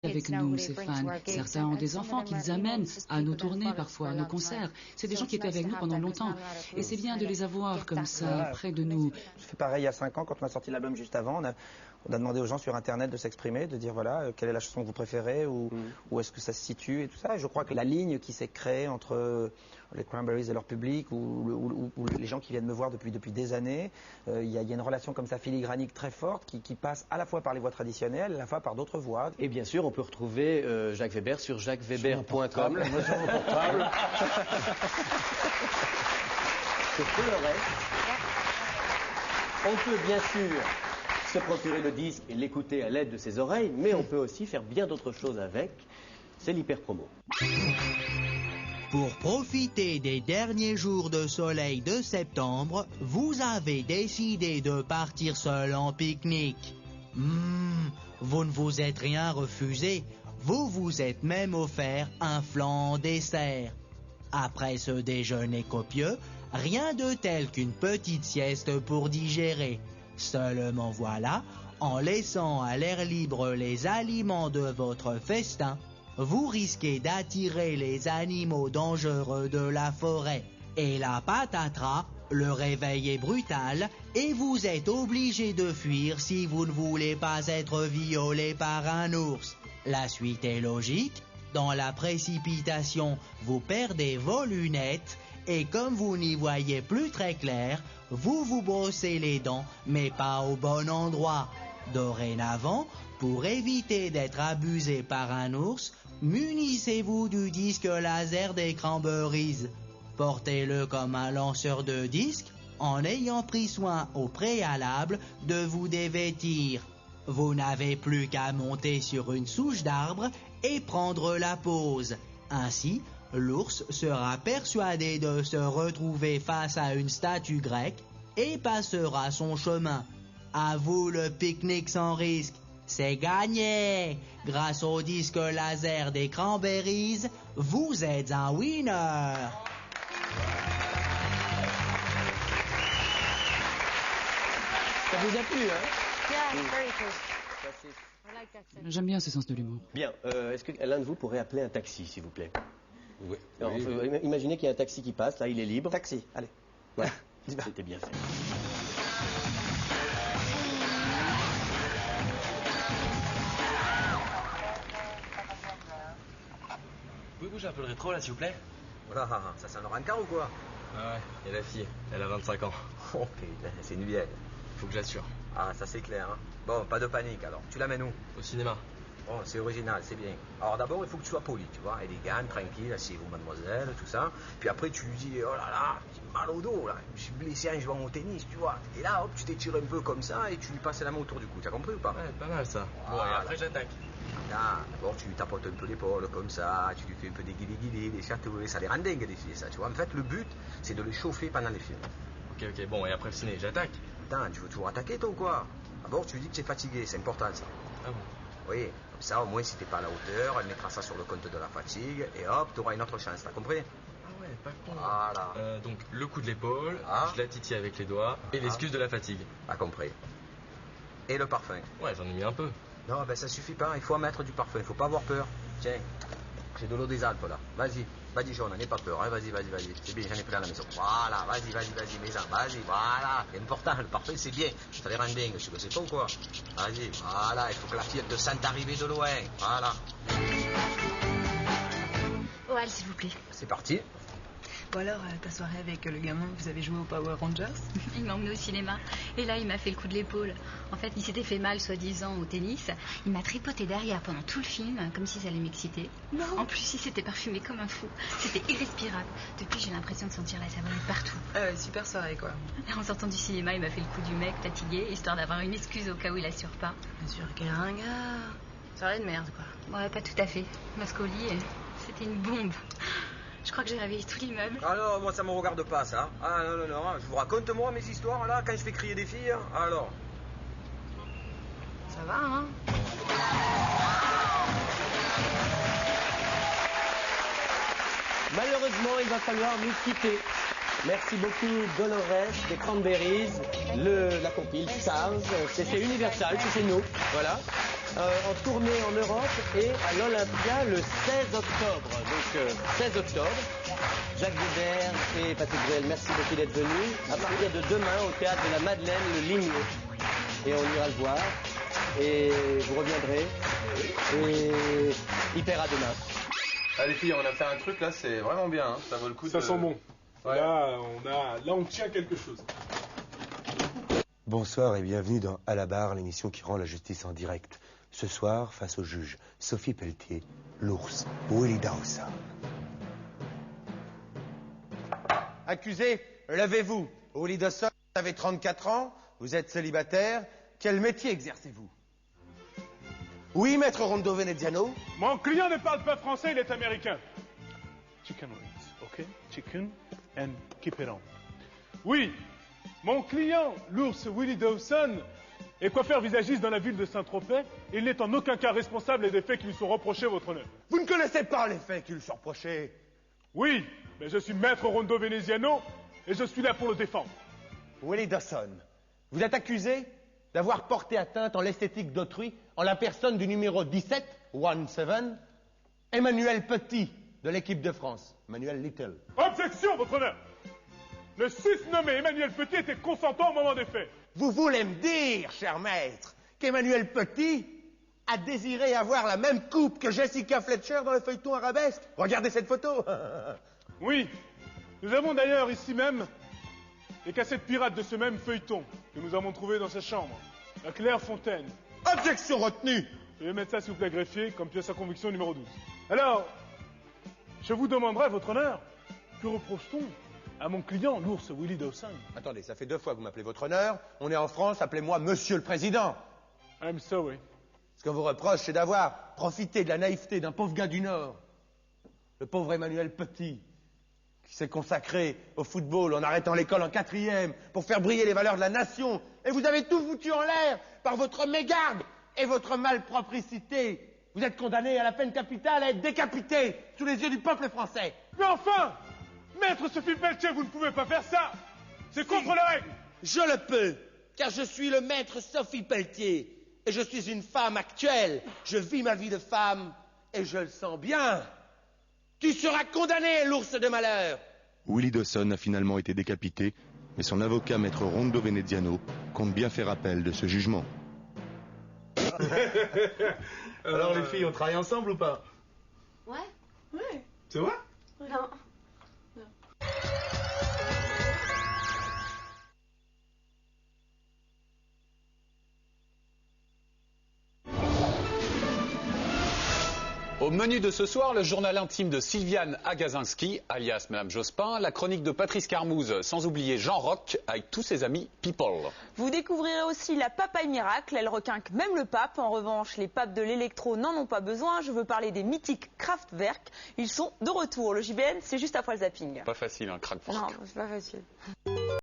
avec nous, ces fans. Certains ont des enfants qu'ils amènent à nos tournées, parfois à nos concerts. C'est des gens qui étaient avec nous pendant longtemps. Et c'est bien de les avoir comme ça, près de nous. Je fais pareil il y a 5 ans, quand on a sorti l'album juste avant. On a demandé aux gens sur Internet de s'exprimer, de dire voilà, quelle est la chanson que vous préférez, ou où est-ce que ça se situe et tout ça. Et je crois que la ligne qui s'est créée entre les Cranberries et leur public, ou les gens qui viennent me voir depuis des années, il y a une relation comme ça filigranique très forte qui passe à la fois par les voix traditionnelles, à la fois par d'autres voix. Et bien sûr, on peut retrouver Jacques Weber sur jacquesweber.com. Moi, sur mon portable. Sur tout le reste, on peut bien sûr se procurer le disque et l'écouter à l'aide de ses oreilles, mais on peut aussi faire bien d'autres choses avec. C'est l'hyper-promo. Pour profiter des derniers jours de soleil de septembre, vous avez décidé de partir seul en pique-nique. Vous ne vous êtes rien refusé, vous vous êtes même offert un flan en dessert. Après ce déjeuner copieux, rien de tel qu'une petite sieste pour digérer. Seulement voilà, en laissant à l'air libre les aliments de votre festin, vous risquez d'attirer les animaux dangereux de la forêt. Et la patatras, le réveil est brutal et vous êtes obligé de fuir si vous ne voulez pas être violé par un ours. La suite est logique. Dans la précipitation, vous perdez vos lunettes et comme vous n'y voyez plus très clair, vous vous brossez les dents, mais pas au bon endroit. Dorénavant, pour éviter d'être abusé par un ours, munissez-vous du disque laser des Cranberries. Portez-le comme un lanceur de disques en ayant pris soin au préalable de vous dévêtir. Vous n'avez plus qu'à monter sur une souche d'arbre et prendre la pose. Ainsi, l'ours sera persuadé de se retrouver face à une statue grecque et passera son chemin. À vous le pique-nique sans risque. C'est gagné! Grâce au disque laser des Cranberries, vous êtes un winner! Ça vous a plu, hein? J'aime bien ce sens de l'humour. Bien, est-ce que l'un de vous pourrait appeler un taxi, s'il vous plaît? Oui. Alors, imaginez qu'il y a un taxi qui passe, là il est libre. Taxi, allez. Voilà, c'était bien fait. Oui, j'ai un peu le rétro là, s'il vous plaît. Voilà, ça c'est un rencard ou quoi? Ah ouais, et la fille, elle a 25 ans. Oh putain, c'est une vieille. Faut que j'assure. Ah, ça c'est clair, hein. Bon, pas de panique alors. Tu l'amènes où? Au cinéma. Bon, c'est original, c'est bien. Alors d'abord, il faut que tu sois poli, tu vois, élégant, tranquille, asseyez-vous mademoiselle, tout ça. Puis après, tu lui dis, oh là là, j'ai mal au dos, là, je suis blessé en jouant au tennis, tu vois. Et là, hop, tu t'étires un peu comme ça et tu lui passes la main autour du cou, t'as compris ou pas? Ouais, pas mal ça. Voilà. Bon, et après, j'attaque. Là, d'abord, tu lui tapotes un peu l'épaule comme ça, tu lui fais un peu des guilis, des chatouilles, ça les rend dingues des filles, ça, tu vois. En fait, le but, c'est de les chauffer pendant les films. Ok, bon, et après le ciné, j'attaque. Attends, tu veux toujours attaquer, toi, ou quoi? D'abord, tu lui dis que tu es fatigué, c'est important, ça. Ah bon? Oui, comme ça, au moins, si t'es pas à la hauteur, elle mettra ça sur le compte de la fatigue, et hop, t'auras une autre chance, t'as compris? Ah ouais, pas con. Voilà. Donc, le coup de l'épaule, Ah. je la titille avec les doigts, et l'excuse de la fatigue. Pas compris. Et le parfum? Ouais, j'en ai mis un peu. Non, ben ça suffit pas, il faut en mettre du parfum, il faut pas avoir peur. Tiens, j'ai de l'eau des Alpes, là. Vas-y, jaune, n'aie pas peur, hein. Vas-y. C'est bien, j'en ai plein à la maison. Voilà, vas-y, mets-en, vas-y, voilà. C'est important, le parfum, c'est bien. Ça les rend dingues, tu le sais pas ou quoi? Vas-y, voilà, il faut que la fille, elle te sente arriver de loin. Voilà. Oh, Al, s'il vous plaît. C'est parti. Bon alors, ta soirée avec le gamin, vous avez joué au Power Rangers? Il m'a emmené au cinéma. Et là, il m'a fait le coup de l'épaule. En fait, il s'était fait mal, soi-disant, au tennis. Il m'a tripoté derrière pendant tout le film, comme si ça allait m'exciter. Non. En plus, il s'était parfumé comme un fou. C'était irrespirable. Depuis, j'ai l'impression de sentir la savonnette partout. Super soirée, quoi. En sortant du cinéma, il m'a fait le coup du mec fatigué, histoire d'avoir une excuse au cas où il assure pas. Bien sûr, quel ringard. Soirée de merde, quoi. Ouais, pas tout à fait. Parce qu'au lit, c'était une bombe. Je crois que j'ai réveillé tout l'immeuble. Alors, moi, ça me regarde pas, ça. Ah, non. Je vous raconte, moi, mes histoires, là, quand je fais crier des filles. Alors. Ça va, hein? Malheureusement, il va falloir nous quitter. Merci beaucoup, Dolores, des Cranberries, la compile Stars, c'est Universal, c'est chez nous, voilà. en tournée en Europe et à l'Olympia le 16 octobre. Donc 16 octobre, Jacques Weber et Patrick Bruel, merci beaucoup d'être venus. À partir de demain au Théâtre de la Madeleine, le Ligné. Et on ira le voir. Et vous reviendrez. Et il paiera demain. Allez filles, on a fait un truc là, c'est vraiment bien, hein. Ça vaut le coup. Ça sent bon. Ouais. Là, on tient quelque chose. Bonsoir et bienvenue dans À la barre, l'émission qui rend la justice en direct. Ce soir, face au juge Sophie Pelletier, l'ours Willie Dawson. Accusé, levez-vous. Willie Dawson, vous avez 34 ans, vous êtes célibataire. Quel métier exercez-vous? Oui, maître Rondo Veneziano. Mon client ne parle pas français, il est américain. Chicken wings, ok? Chicken and keep it on. Oui, mon client, l'ours Willie Dawson, est coiffeur visagiste dans la ville de Saint-Tropez. Il n'est en aucun cas responsable des faits qui lui sont reprochés, votre honneur. Vous ne connaissez pas les faits qui lui sont reprochés? Oui, mais je suis maître Rondo Veneziano et je suis là pour le défendre. Willie Dawson, vous êtes accusé d'avoir porté atteinte en l'esthétique d'autrui en la personne du numéro 17, Emmanuel Petit, de l'équipe de France. Emmanuel Little. Objection, votre honneur. Le sus-nommé Emmanuel Petit était consentant au moment des faits. Vous voulez me dire, cher maître, qu'Emmanuel Petit a désiré avoir la même coupe que Jessica Fletcher dans le feuilleton arabesque? Regardez cette photo. Oui, nous avons d'ailleurs ici même les cassettes pirates de ce même feuilleton que nous avons trouvé dans sa chambre, la Clairefontaine. Objection retenue. Je vais mettre ça, s'il vous plaît, greffier, comme pièce à conviction numéro 12. Alors, je vous demanderai, votre honneur, que reproche-t-on à mon client, l'ours Willie Dawson? Attendez, ça fait 2 fois que vous m'appelez votre honneur. On est en France, appelez-moi Monsieur le Président. I'm sorry. Ce qu'on vous reproche, c'est d'avoir profité de la naïveté d'un pauvre gars du Nord, le pauvre Emmanuel Petit, qui s'est consacré au football en arrêtant l'école en 4e pour faire briller les valeurs de la nation. Et vous avez tout foutu en l'air par votre mégarde et votre malpropricité. Vous êtes condamné à la peine capitale, à être décapité sous les yeux du peuple français. Mais enfin, maître Sophie Pelletier, vous ne pouvez pas faire ça. C'est contre les règles. Je le peux, car je suis le maître Sophie Pelletier. Et je suis une femme actuelle. Je vis ma vie de femme et je le sens bien. Tu seras condamné, l'ours de malheur. Willie Dawson a finalement été décapité, mais son avocat, maître Rondo Veneziano, compte bien faire appel de ce jugement. Alors les filles, on travaille ensemble ou pas? Ouais. Ouais. C'est vrai? Non. Au menu de ce soir, le journal intime de Sylviane Agazinski, alias Madame Jospin, la chronique de Patrice Carmouze, sans oublier Jean Roch, avec tous ses amis People. Vous découvrirez aussi la papaye miracle, elle requinque même le pape. En revanche, les papes de l'électro n'en ont pas besoin. Je veux parler des mythiques Kraftwerk. Ils sont de retour. Le JBN, c'est juste après le zapping. Pas facile, hein, Kraftwerk. Non, c'est pas facile.